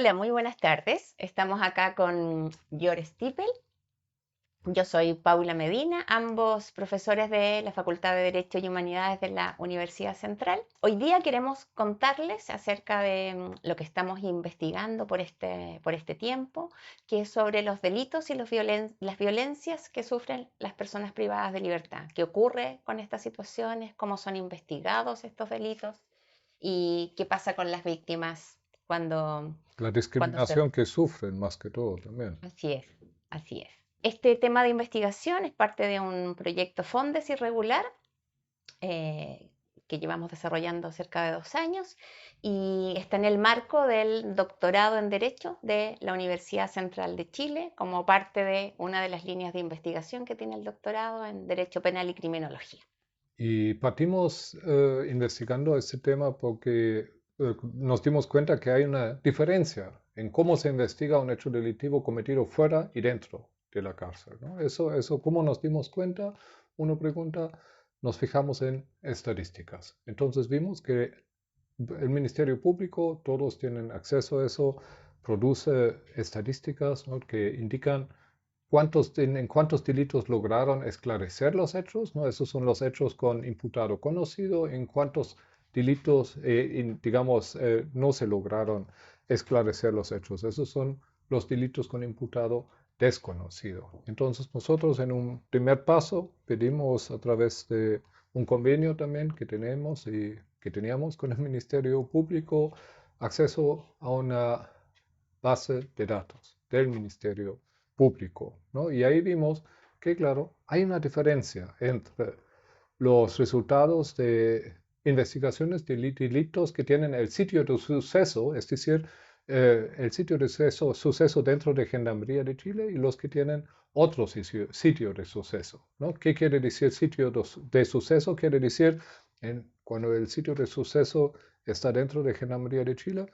Hola, muy buenas tardes. Estamos acá con Jörg Stiepel. Yo soy Paula Medina, ambos profesores de la Facultad de Derecho y Humanidades de la Universidad Central. Hoy día queremos contarles acerca de lo que estamos investigando por este tiempo, que es sobre los delitos y las violencias que sufren las personas privadas de libertad. ¿Qué ocurre con estas situaciones? ¿Cómo son investigados estos delitos? ¿Y qué pasa con las víctimas cuando, La cuando se... discriminación que sufren más que todo también. Así es, así es. Este tema de investigación es parte de un proyecto Fondes Irregular eh, que llevamos desarrollando cerca de 2 años y está en el marco del doctorado en Derecho de la Universidad Central de Chile como parte de una de las líneas de investigación que tiene el doctorado en Derecho Penal y Criminología. Y partimos investigando este tema porque nos dimos cuenta que hay una diferencia en cómo se investiga un hecho delictivo cometido fuera y dentro de la cárcel, ¿no? ¿Cómo nos dimos cuenta? Uno pregunta, nos fijamos en estadísticas. Entonces vimos que el Ministerio Público, todos tienen acceso a eso, produce estadísticas, ¿no?, que indican en cuántos delitos lograron esclarecer los hechos, ¿no? Esos son los hechos con imputado conocido, en cuántos delitos, digamos, no se lograron esclarecer los hechos. Esos son los delitos con imputado desconocido. Entonces nosotros en un primer paso pedimos a través de un convenio también que tenemos y que teníamos con el Ministerio Público acceso a una base de datos del Ministerio Público, ¿no? Y ahí vimos que, claro, hay una diferencia entre los resultados de investigaciones de delitos que tienen el sitio de suceso, es decir, el sitio de suceso dentro de Gendarmería de Chile y los que tienen otro sitio de suceso, ¿no? ¿Qué quiere decir sitio de suceso? Quiere decir cuando el sitio de suceso está dentro de Gendarmería de Chile,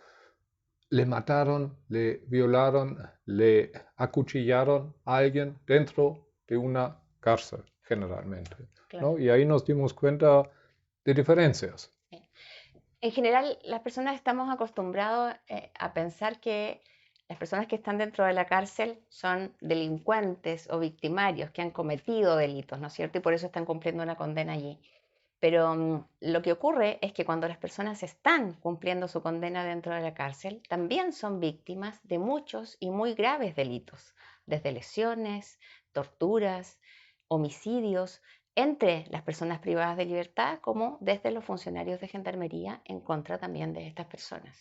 le mataron, le violaron, le acuchillaron a alguien dentro de una cárcel, generalmente, Claro. ¿no? Y ahí nos dimos cuenta de diferencias. En general, las personas estamos acostumbrados a pensar que las personas que están dentro de la cárcel son delincuentes o victimarios que han cometido delitos, ¿no es cierto? Y por eso están cumpliendo una condena allí. Pero lo que ocurre es que cuando las personas están cumpliendo su condena dentro de la cárcel, también son víctimas de muchos y muy graves delitos, desde lesiones, torturas, homicidios, entre las personas privadas de libertad como desde los funcionarios de gendarmería en contra también de estas personas.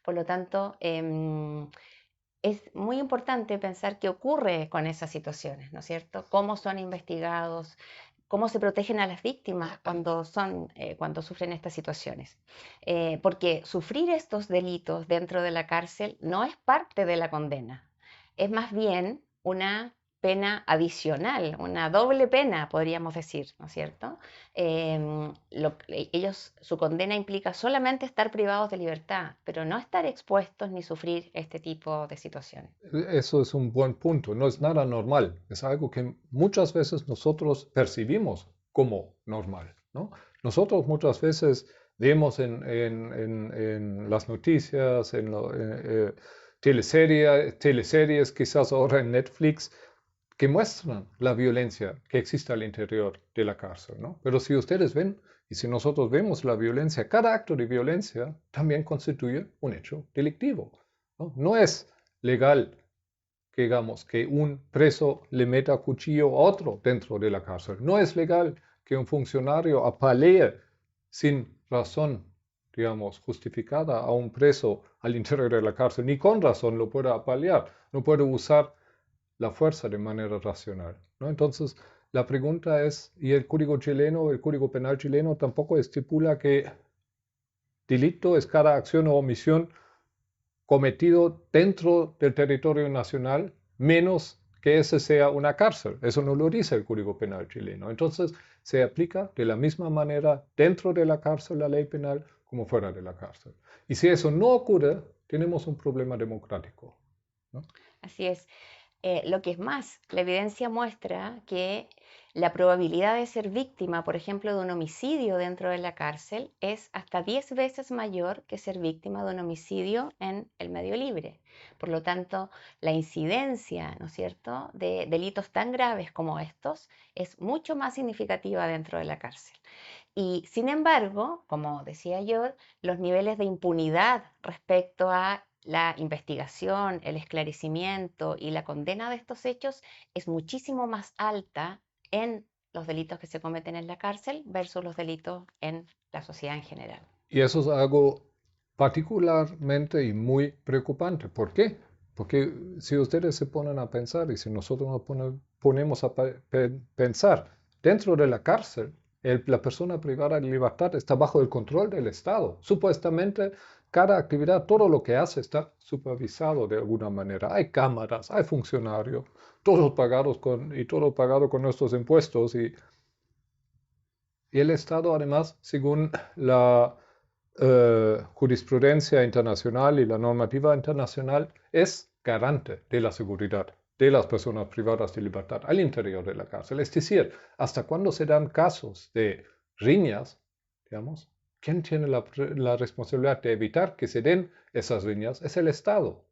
Por lo tanto, es muy importante pensar qué ocurre con esas situaciones, ¿no es cierto? Cómo son investigados, cómo se protegen a las víctimas cuando sufren estas situaciones. Porque sufrir estos delitos dentro de la cárcel no es parte de la condena, es más bien una pena adicional, una doble pena, podríamos decir, ¿no es cierto? Su condena implica solamente estar privados de libertad, pero no estar expuestos ni sufrir este tipo de situaciones. Eso es un buen punto. No es nada normal. Es algo que muchas veces nosotros percibimos como normal, ¿no? Nosotros muchas veces vemos en las noticias, teleseries, quizás ahora en Netflix, que muestran la violencia que existe al interior de la cárcel, ¿no? Pero si ustedes ven y si nosotros vemos la violencia, cada acto de violencia también constituye un hecho delictivo, ¿no? No es legal que, digamos, que un preso le meta cuchillo a otro dentro de la cárcel. No es legal que un funcionario apalee sin razón, digamos, justificada a un preso al interior de la cárcel, ni con razón lo puede apalear, no puede usar la fuerza de manera racional, ¿no? Entonces, la pregunta es, ¿y el Código Penal chileno tampoco estipula que delito es cada acción o omisión cometido dentro del territorio nacional, menos que ese sea una cárcel? Eso no lo dice el Código Penal chileno. Entonces, se aplica de la misma manera dentro de la cárcel la ley penal como fuera de la cárcel. Y si eso no ocurre, tenemos un problema democrático, ¿no? Así es. Lo que es más, la evidencia muestra que la probabilidad de ser víctima, por ejemplo, de un homicidio dentro de la cárcel es hasta 10 veces mayor que ser víctima de un homicidio en el medio libre. Por lo tanto, la incidencia, ¿no es cierto?, de delitos tan graves como estos es mucho más significativa dentro de la cárcel. Y sin embargo, como decía yo, los niveles de impunidad respecto a la investigación, el esclarecimiento y la condena de estos hechos es muchísimo más alta en los delitos que se cometen en la cárcel versus los delitos en la sociedad en general. Y eso es algo particularmente y muy preocupante. ¿Por qué? Porque si ustedes se ponen a pensar y si nosotros nos ponemos a pensar, dentro de la cárcel, la persona privada de libertad está bajo el control del Estado. Supuestamente, cada actividad, todo lo que hace está supervisado de alguna manera. Hay cámaras, hay funcionarios, todos pagados y todo pagado con nuestros impuestos. Y el Estado, además, según la jurisprudencia internacional y la normativa internacional, es garante de la seguridad de las personas privadas de libertad al interior de la cárcel. Es decir, hasta cuando se dan casos de riñas, digamos, ¿quién tiene la responsabilidad de evitar que se den esas riñas? Es el Estado.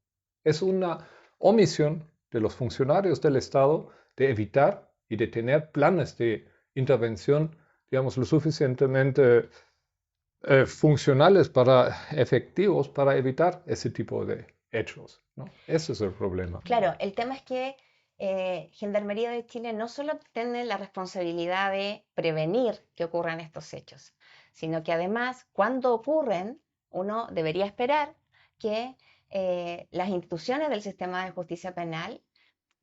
Es una omisión de los funcionarios del Estado de evitar y de tener planes de intervención, digamos, lo suficientemente funcionales efectivos para evitar ese tipo de hechos, ¿no? Ese es el problema. Claro, el tema es que Gendarmería de Chile no solo tiene la responsabilidad de prevenir que ocurran estos hechos, sino que además, cuando ocurren, uno debería esperar que las instituciones del sistema de justicia penal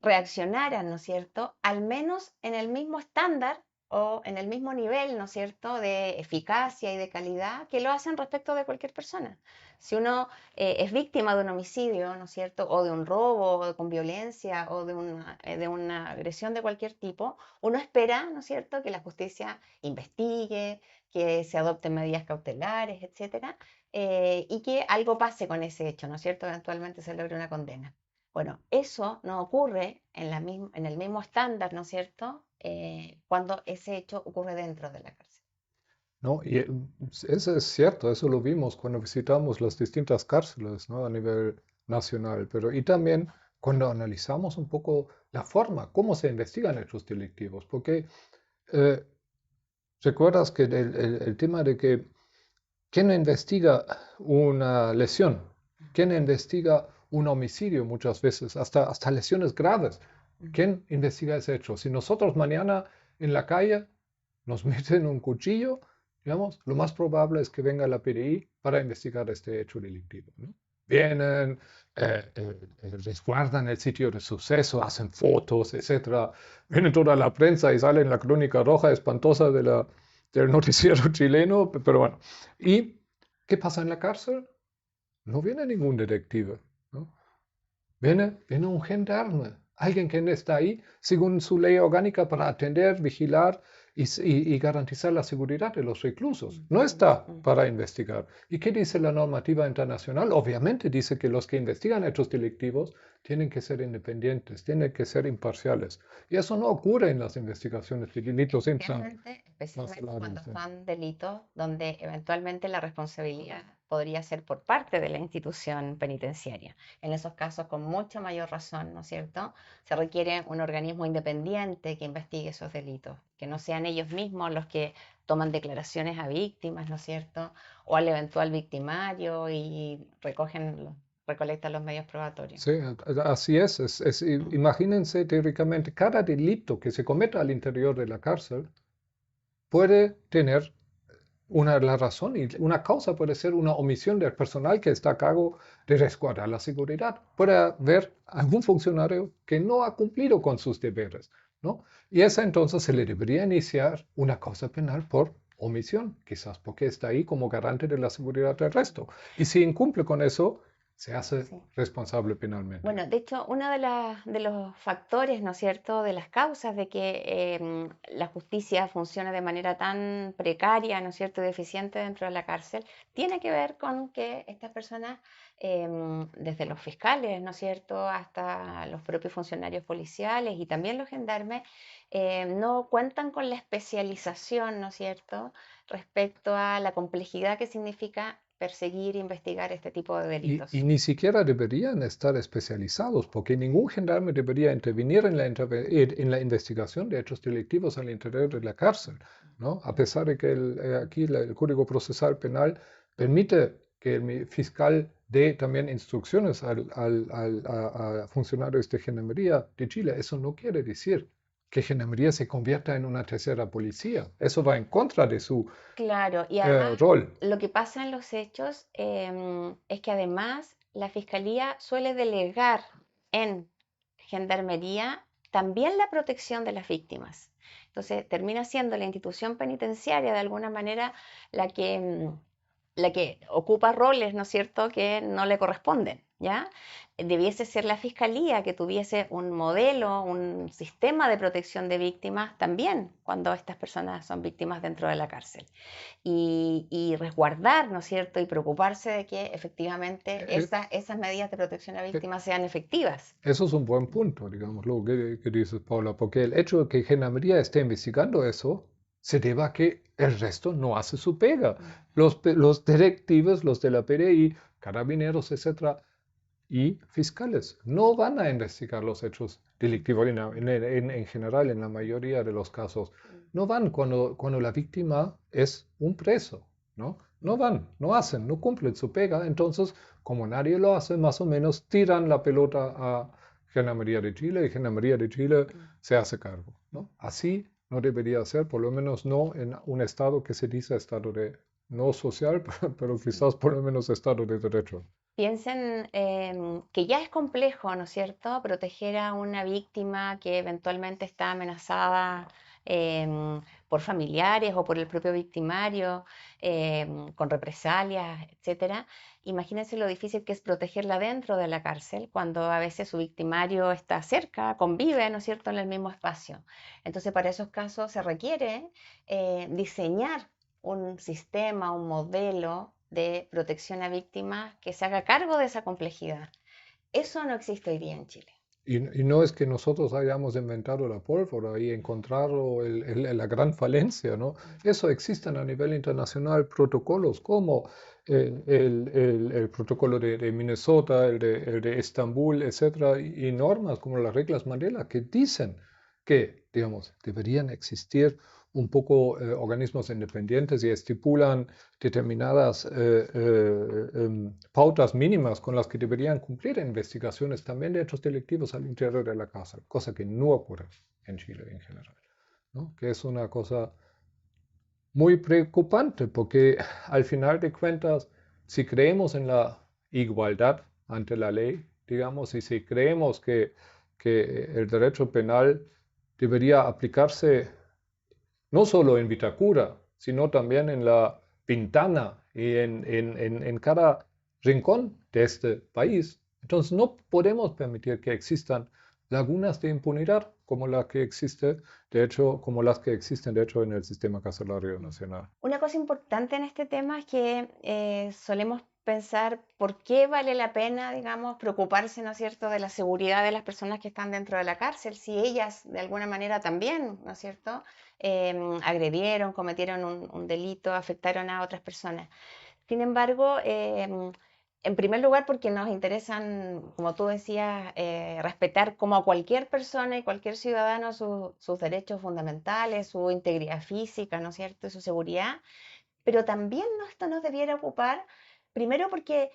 reaccionaran, ¿no es cierto?, al menos en el mismo estándar o en el mismo nivel, ¿no es cierto?, de eficacia y de calidad que lo hacen respecto de cualquier persona. Si uno es víctima de un homicidio, ¿no es cierto?, o de un robo o con violencia o de una agresión de cualquier tipo, uno espera, ¿no es cierto?, que la justicia investigue, que se adopten medidas cautelares, etcétera, y que algo pase con ese hecho, ¿no es cierto?, eventualmente se logre una condena. Bueno, eso no ocurre en el mismo estándar, ¿no es cierto?, cuando ese hecho ocurre dentro de la cárcel. ¿No? Y eso es cierto, eso lo vimos cuando visitamos las distintas cárceles, ¿no? A nivel nacional, pero y también cuando analizamos un poco la forma, cómo se investigan hechos delictivos, porque eh, recuerdas que el tema de que quién investiga una lesión, quién investiga un homicidio muchas veces, hasta lesiones graves, ¿quién investiga ese hecho? Si nosotros mañana en la calle nos meten un cuchillo, digamos, lo más probable es que venga la PDI para investigar este hecho delictivo, ¿no? Vienen, resguardan el sitio de suceso, hacen fotos, etc. Viene toda la prensa y sale en la crónica roja espantosa del noticiero chileno, pero bueno. ¿Y qué pasa en la cárcel? No viene ningún detective, ¿no? Viene un gendarme, alguien que está ahí según su ley orgánica para atender, vigilar y garantizar la seguridad de los reclusos. No está para investigar. ¿Y qué dice la normativa internacional? Obviamente dice que los que investigan hechos delictivos tienen que ser independientes, tienen que ser imparciales. Y eso no ocurre en las investigaciones de delitos Especialmente cuando son delitos donde eventualmente la responsabilidad podría ser por parte de la institución penitenciaria. En esos casos, con mucha mayor razón, ¿no es cierto?, se requiere un organismo independiente que investigue esos delitos, que no sean ellos mismos los que toman declaraciones a víctimas, ¿no es cierto?, o al eventual victimario y recolectan los medios probatorios. Sí, así es. Imagínense teóricamente, cada delito que se cometa al interior de la cárcel puede tener la razón y una causa puede ser una omisión del personal que está a cargo de resguardar la seguridad. Puede haber algún funcionario que no ha cumplido con sus deberes, ¿no? Y esa entonces se le debería iniciar una causa penal por omisión, quizás porque está ahí como garante de la seguridad del resto. Y si incumple con eso, se hace Sí. responsable penalmente. Bueno, de hecho, uno de los factores, ¿no es cierto?, de las causas de que la justicia funcione de manera tan precaria, ¿no es cierto?, y deficiente dentro de la cárcel, tiene que ver con que estas personas, desde los fiscales, ¿no es cierto?, hasta los propios funcionarios policiales y también los gendarmes, no cuentan con la especialización, ¿no es cierto?, respecto a la complejidad que significa perseguir e investigar este tipo de Y delitos. ni siquiera deberían estar especializados, porque ningún gendarme debería intervenir en la investigación de hechos delictivos al interior de la cárcel, ¿no? A pesar de que aquí el Código Procesal Penal permite que el fiscal dé también instrucciones a funcionarios de Gendarmería de Chile, eso no quiere decir que Gendarmería se convierta en una tercera policía. Eso va en contra de su Claro, y además rol. lo que pasa en los hechos es que además la fiscalía suele delegar en gendarmería también la protección de las víctimas. Entonces termina siendo la institución penitenciaria de alguna manera la que, la que ocupa roles, ¿no es cierto?, que no le corresponden, ¿ya? Debiese ser la fiscalía que tuviese un modelo, un sistema de protección de víctimas también cuando estas personas son víctimas dentro de la cárcel y resguardar, ¿no es cierto?, y preocuparse de que efectivamente Eh, esas medidas de protección a eh, víctimas sean efectivas. Eso es un buen punto, digamos, lo que dices, Paula, porque el hecho de que Gendarmería esté investigando eso se debe a que el resto no hace su pega. Los detectives, los de la PDI, carabineros, etcétera, y fiscales no van a investigar los hechos delictivos en general, en la mayoría de los casos. No van cuando la víctima es un preso, ¿no? No van, no hacen, no cumplen su pega. Entonces, como nadie lo hace, más o menos tiran la pelota a Gendarmería de Chile y Gendarmería de Chile se hace cargo, ¿no? Así no debería ser, por lo menos no en un estado que se dice estado de, no social, pero quizás por lo menos estado de derecho. Piensen que ya es complejo, ¿no es cierto?, proteger a una víctima que eventualmente está amenazada por familiares o por el propio victimario, con represalias, etcétera. Imagínense lo difícil que es protegerla dentro de la cárcel, cuando a veces su victimario está cerca, convive, ¿no es cierto?, en el mismo espacio. Entonces, para esos casos se requiere diseñar un sistema, un modelo de protección a víctimas que se haga cargo de esa complejidad. Eso no existe hoy día en Chile. Y no es que nosotros hayamos inventado la pólvora y encontrado la gran falencia, ¿no? Eso existen a nivel internacional protocolos como el protocolo de Minnesota, el de Estambul, etcétera, y normas como las reglas Mandela que dicen que, digamos, deberían existir un poco organismos independientes y estipulan determinadas pautas mínimas con las que deberían cumplir investigaciones también de hechos delictivos al interior de la cárcel, cosa que no ocurre en Chile en general, ¿no? Que es una cosa muy preocupante porque al final de cuentas, si creemos en la igualdad ante la ley, digamos, y si creemos que el derecho penal debería aplicarse no solo en Vitacura, sino también en la Pintana y en cada rincón de este país. Entonces no podemos permitir que existan lagunas de impunidad como la que existe, de hecho, como las que existen, de hecho, en el sistema carcelario nacional. Una cosa importante en este tema es que solemos pensar por qué vale la pena, digamos, preocuparse, ¿no es cierto?, de la seguridad de las personas que están dentro de la cárcel, si ellas de alguna manera también, ¿no es cierto?, agredieron, cometieron un delito, afectaron a otras personas. Sin embargo, en primer lugar, porque nos interesan, como tú decías, respetar como a cualquier persona y cualquier ciudadano sus derechos fundamentales, su integridad física, ¿no es cierto?, y su seguridad. Pero también esto nos debiera ocupar, primero porque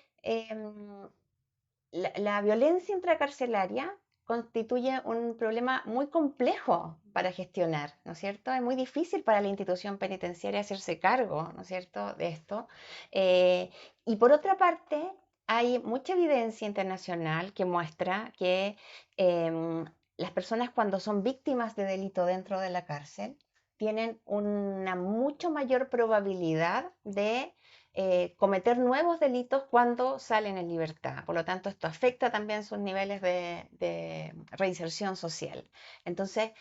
la violencia intracarcelaria constituye un problema muy complejo para gestionar, ¿no es cierto? Es muy difícil para la institución penitenciaria hacerse cargo, ¿no es cierto?, de esto. Eh, y por otra parte, hay mucha evidencia internacional que muestra que las personas cuando son víctimas de delito dentro de la cárcel tienen una mucho mayor probabilidad de cometer nuevos delitos cuando salen en libertad. Por lo tanto, esto afecta también sus niveles de reinserción social. Entonces,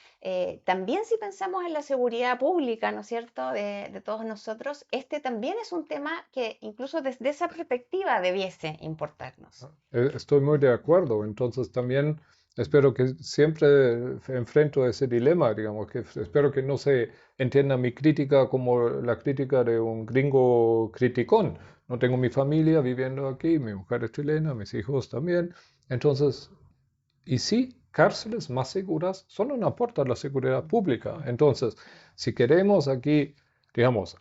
también si pensamos en la seguridad pública, ¿no es cierto?, de todos nosotros, este también es un tema que incluso desde esa perspectiva debiese importarnos. Estoy muy de acuerdo. Entonces también espero que siempre enfrento ese dilema, digamos, que espero que no se entienda mi crítica como la crítica de un gringo criticón. No tengo mi familia viviendo aquí, mi mujer es chilena, mis hijos también. Entonces, y sí, cárceles más seguras son un aporte a la seguridad pública. Entonces, si queremos aquí, digamos,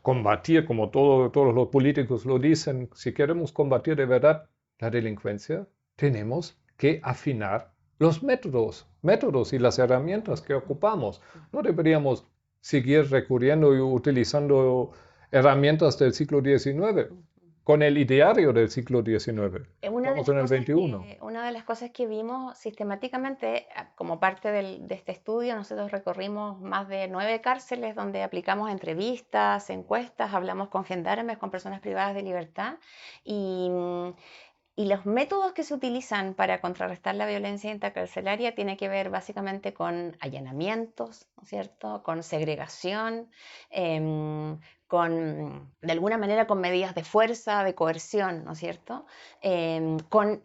combatir, como todos los políticos lo dicen, si queremos combatir de verdad la delincuencia, tenemos que afinar los métodos y las herramientas que ocupamos. No deberíamos seguir recurriendo y utilizando herramientas del siglo XIX con el ideario del siglo XIX. Estamos en el XXI. Una de las cosas que vimos sistemáticamente, como parte de este estudio, nosotros recorrimos más de 9 cárceles donde aplicamos entrevistas, encuestas, hablamos con gendarmes, con personas privadas de libertad y, y los métodos que se utilizan para contrarrestar la violencia intercarcelaria tiene que ver básicamente con allanamientos, ¿no es cierto?, con segregación, de alguna manera con medidas de fuerza, de coerción, ¿no es cierto?, con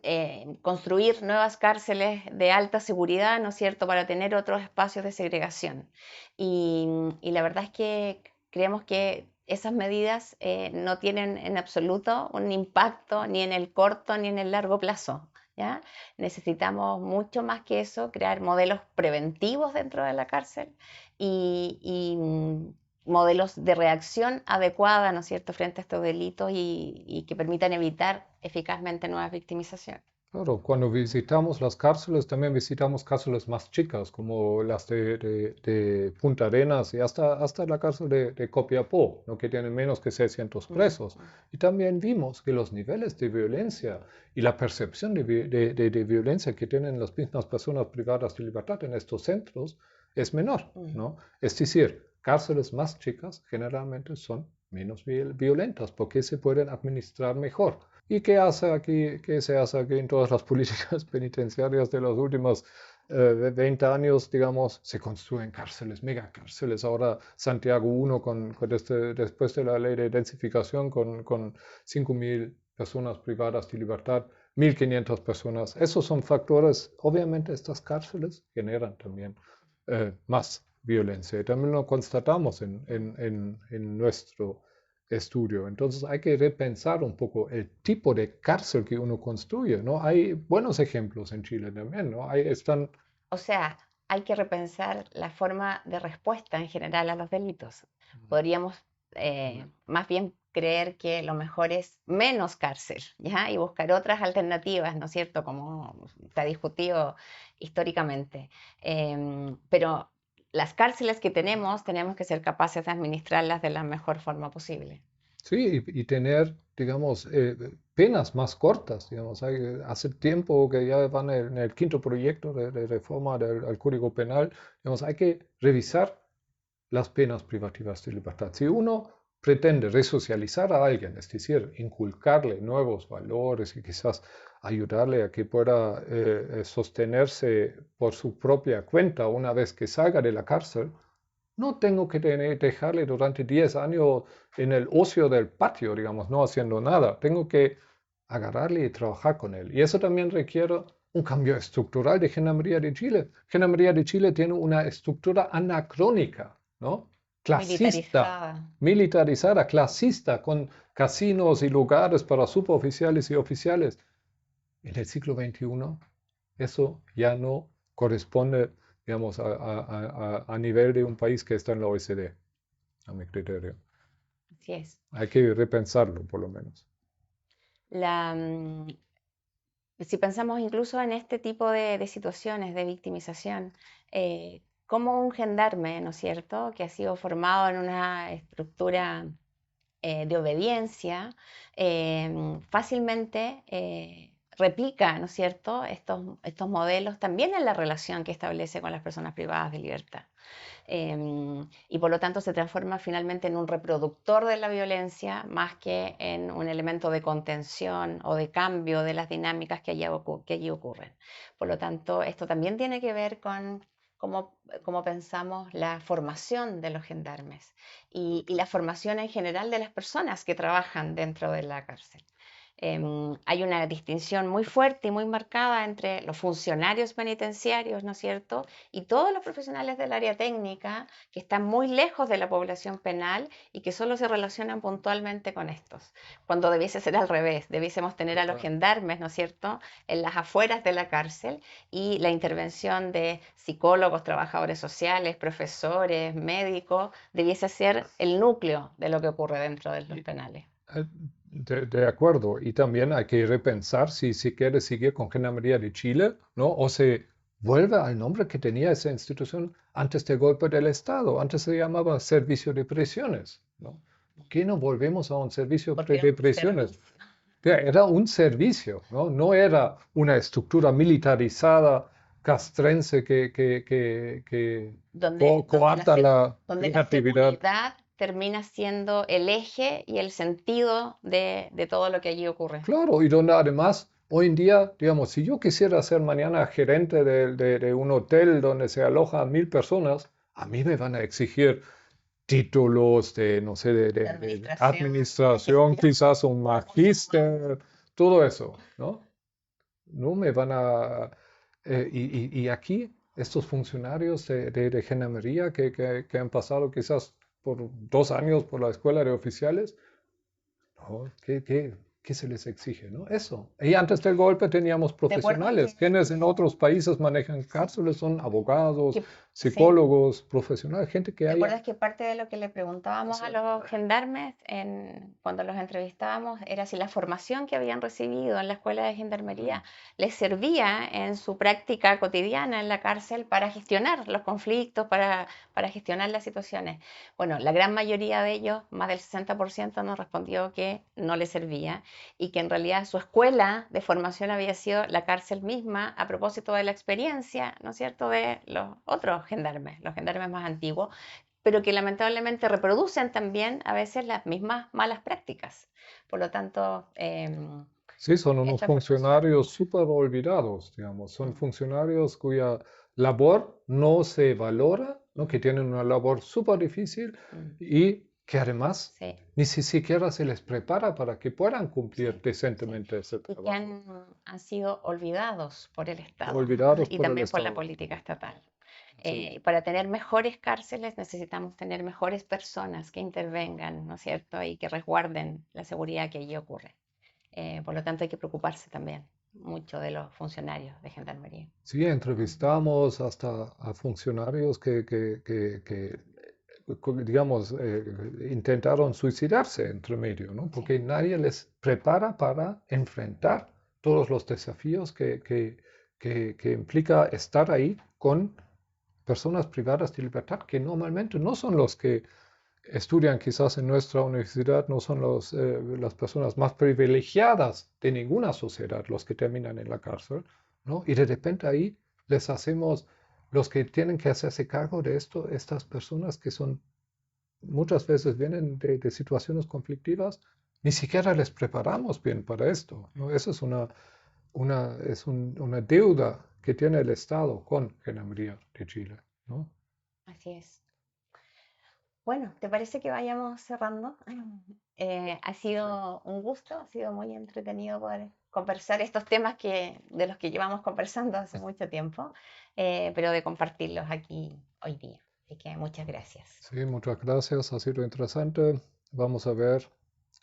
construir nuevas cárceles de alta seguridad, ¿no es cierto?, para tener otros espacios de segregación. Y la verdad es que creemos que esas medidas no tienen en absoluto un impacto ni en el corto ni en el largo plazo, ¿ya? Necesitamos mucho más que eso, crear modelos preventivos dentro de la cárcel y modelos de reacción adecuada, ¿no es cierto?, frente a estos delitos y que permitan evitar eficazmente nuevas victimizaciones. Claro, cuando visitamos las cárceles, también visitamos cárceles más chicas, como las de Punta Arenas y hasta la cárcel de Copiapó, ¿no?, que tienen menos que 600 presos. Y también vimos que los niveles de violencia y la percepción de violencia que tienen las mismas personas privadas de libertad en estos centros es menor, ¿no? Es decir, cárceles más chicas generalmente son menos violentas porque se pueden administrar mejor. ¿Y qué hace aquí, qué se hace aquí en todas las políticas penitenciarias de los últimos 20 años, digamos? Se construyen cárceles, megacárceles. Ahora Santiago I, después de la ley de densificación, con 5.000 personas privadas de libertad, 1.500 personas. Esos son factores, obviamente estas cárceles generan también más violencia. Y también lo constatamos en nuestro estudio. Entonces hay que repensar un poco el tipo de cárcel que uno construye, ¿no? Hay buenos ejemplos en Chile también, ¿no? O sea, hay que repensar la forma de respuesta en general a los delitos. Podríamos más bien creer que lo mejor es menos cárcel, ¿ya? Y buscar otras alternativas, ¿no es cierto? Como se ha discutido históricamente. Pero las cárceles que tenemos que ser capaces de administrarlas de la mejor forma posible. Sí, y tener, digamos, penas más cortas, digamos. Hace tiempo que ya van en el quinto proyecto de reforma al Código Penal, digamos, hay que revisar las penas privativas de libertad. Si uno pretende resocializar a alguien, es decir, inculcarle nuevos valores y quizás ayudarle a que pueda sostenerse por su propia cuenta una vez que salga de la cárcel, no tengo que dejarle durante 10 años en el ocio del patio, digamos, no haciendo nada. Tengo que agarrarle y trabajar con él. Y eso también requiere un cambio estructural de Gendarmería de Chile. Gendarmería de Chile tiene una estructura anacrónica, ¿no? Clasista, Militarizada. militarizada, clasista, con casinos y lugares para suboficiales y oficiales. En el siglo XXI, eso ya no corresponde, digamos, a nivel de un país que está en la OECD, a mi criterio. Así es. Hay que repensarlo, por lo menos. La, si pensamos incluso en este tipo de situaciones de victimización, como un gendarme, ¿no es cierto?, que ha sido formado en una estructura de obediencia, fácilmente replica, ¿no es cierto?, estos modelos también en la relación que establece con las personas privadas de libertad. Y por lo tanto se transforma finalmente en un reproductor de la violencia más que en un elemento de contención o de cambio de las dinámicas que allí ocurren. Por lo tanto, esto también tiene que ver con cómo pensamos la formación de los gendarmes y la formación en general de las personas que trabajan dentro de la cárcel. Hay una distinción muy fuerte y muy marcada entre los funcionarios penitenciarios, ¿no es cierto?, y todos los profesionales del área técnica que están muy lejos de la población penal y que solo se relacionan puntualmente con estos, cuando debiese ser al revés, debiésemos tener a los Total. gendarmes, ¿no es cierto?, en las afueras de la cárcel y la intervención de psicólogos, trabajadores sociales, profesores, médicos, debiese ser el núcleo de lo que ocurre dentro de los Y, penales. de acuerdo. Y también hay que repensar si se quiere seguir con Gendarmería de Chile, ¿no? O se vuelve al nombre que tenía esa institución antes del golpe del Estado. Antes se llamaba Servicio de Prisiones, ¿no? ¿Por qué no volvemos a un servicio Porque es de un prisiones? servicio. Era un servicio, ¿no? No era una estructura militarizada castrense que donde, donde la, coarta la donde la creatividad. seguridad termina siendo el eje y el sentido de todo lo que allí ocurre. Claro, y donde además hoy en día, digamos, si yo quisiera ser mañana gerente de un hotel donde se alojan 1000 personas, a mí me van a exigir títulos de, no sé, De de administración, de administración, gestión, quizás un de recursos humanos. magíster, todo eso, ¿no? No me van a... y aquí estos funcionarios de gendarmería que han pasado quizás por 2 años por la escuela de oficiales, ¿no? ¿Qué se les exige, ¿no? Eso. Y antes del golpe teníamos ¿Te acuerdas profesionales. Quienes en otros países manejan cárceles son abogados, sí, psicólogos, profesionales, gente que ¿te haya... acuerdas que parte de lo que le preguntábamos a los gendarmes cuando los entrevistábamos era si la formación que habían recibido en la escuela de gendarmería les servía en su práctica cotidiana en la cárcel para gestionar los conflictos, para gestionar las situaciones? Bueno, la gran mayoría de ellos, más del 60%, nos respondió que no les servía y que en realidad su escuela de formación había sido la cárcel misma a propósito de la experiencia, ¿no es cierto?, de los otros gendarmes, los gendarmes más antiguos, pero que lamentablemente reproducen también a veces las mismas malas prácticas. Por lo tanto, Sí, son unos esta formación... funcionarios súper olvidados, digamos. Son Mm, funcionarios cuya labor no se valora, ¿no? Que tienen una labor súper difícil mm, y que además sí, ni siquiera se les prepara para que puedan cumplir sí, sí. decentemente ese Y que trabajo. han sido olvidados por el Estado Olvidados y por el también por la Estado. política estatal. Sí. Para tener mejores cárceles necesitamos tener mejores personas que intervengan, ¿no es cierto?, y que resguarden la seguridad que allí ocurre. Por lo tanto, hay que preocuparse también mucho de los funcionarios de gendarmería. Sí, entrevistamos hasta a funcionarios digamos, intentaron suicidarse entre medio, ¿no? Sí, Porque nadie les prepara para enfrentar todos los desafíos que implica estar ahí con personas privadas de libertad, que normalmente no son los que estudian quizás en nuestra universidad, no son las personas más privilegiadas de ninguna sociedad los que terminan en la cárcel, ¿no? Y de repente ahí les hacemos, los que tienen que hacerse cargo de esto, estas personas que son muchas veces vienen de situaciones conflictivas, ni siquiera les preparamos bien para esto, ¿no? Eso es una deuda que tiene el Estado con Gendarmería de Chile, ¿no? así es. Bueno, ¿te parece que vayamos cerrando? Ha sido un gusto, ha sido muy entretenido poder conversar estos temas de los que llevamos conversando hace mucho tiempo, pero de compartirlos aquí hoy día. Así que muchas gracias. Sí, muchas gracias, ha sido interesante. Vamos a ver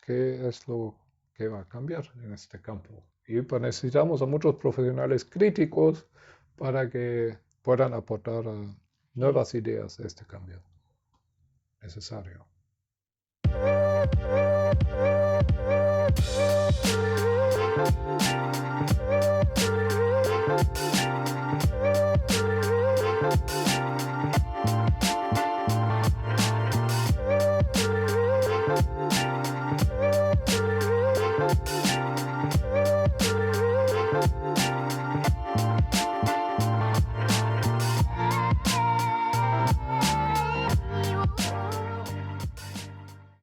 qué es lo que va a cambiar en este campo. Y pues necesitamos a muchos profesionales críticos para que puedan aportar Sí. nuevas ideas a este cambio necesario.